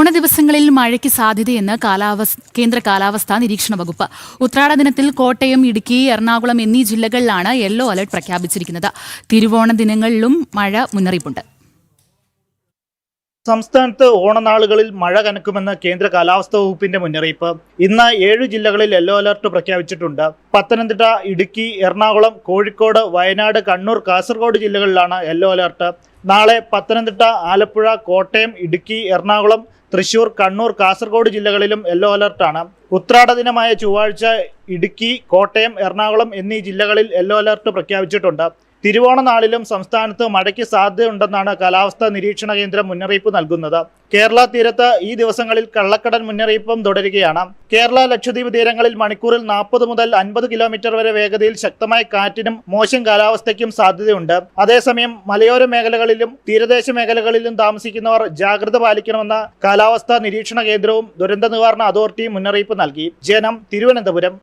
തിരുവോണ ദിവസങ്ങളിൽ മഴയ്ക്ക് സാധ്യതയെന്ന് കേന്ദ്ര കാലാവസ്ഥാ നിരീക്ഷണ വകുപ്പ്. ഉത്രാട ദിനത്തിൽ കോട്ടയം, ഇടുക്കി, എറണാകുളം എന്നീ ജില്ലകളിലാണ് യെല്ലോ അലർട്ട് പ്രഖ്യാപിച്ചിരിക്കുന്നത്. തിരുവോണ ദിനങ്ങളിലും മഴ മുന്നറിയിപ്പുണ്ട്. സംസ്ഥാനത്ത് ഓണനാളുകളിൽ മഴ കനക്കുമെന്ന് കേന്ദ്ര കാലാവസ്ഥാ വകുപ്പിന്റെ മുന്നറിയിപ്പ്. ഇന്ന് 7 ജില്ലകളിൽ യെല്ലോ അലർട്ട് പ്രഖ്യാപിച്ചിട്ടുണ്ട്. പത്തനംതിട്ട, ഇടുക്കി, എറണാകുളം, കോഴിക്കോട്, വയനാട്, കണ്ണൂർ, കാസർഗോഡ് ജില്ലകളിലാണ് യെല്ലോ അലർട്ട്. നാളെ പത്തനംതിട്ട, ആലപ്പുഴ, കോട്ടയം, ഇടുക്കി, എറണാകുളം, തൃശൂർ, കണ്ണൂർ, കാസർഗോഡ് ജില്ലകളിലും യെല്ലോ അലർട്ടാണ്. ഉത്രാട ദിനമായ ചൊവ്വാഴ്ച ഇടുക്കി, കോട്ടയം, എറണാകുളം എന്നീ ജില്ലകളിൽ യെല്ലോ അലർട്ട് പ്രഖ്യാപിച്ചിട്ടുണ്ട്. തിരുവോണ നാളിലും സംസ്ഥാനത്ത് മഴയ്ക്ക് സാധ്യതയുണ്ടെന്നാണ് കാലാവസ്ഥാ നിരീക്ഷണ കേന്ദ്രം മുന്നറിയിപ്പ് നൽകുന്നത്. കേരള തീരത്ത് ഈ ദിവസങ്ങളിൽ കള്ളക്കടൽ മുന്നറിയിപ്പും തുടരുകയാണ്. കേരള, ലക്ഷദ്വീപ് തീരങ്ങളിൽ മണിക്കൂറിൽ 40 മുതൽ 50 കിലോമീറ്റർ വരെ വേഗതയിൽ ശക്തമായ കാറ്റിനും മോശം കാലാവസ്ഥയ്ക്കും സാധ്യതയുണ്ട്. അതേസമയം മലയോര മേഖലകളിലും തീരദേശ മേഖലകളിലും താമസിക്കുന്നവർ ജാഗ്രത പാലിക്കണമെന്ന് കാലാവസ്ഥാ നിരീക്ഷണ കേന്ദ്രവും ദുരന്ത നിവാരണ അതോറിറ്റിയും മുന്നറിയിപ്പ് നൽകി. ജനം, തിരുവനന്തപുരം.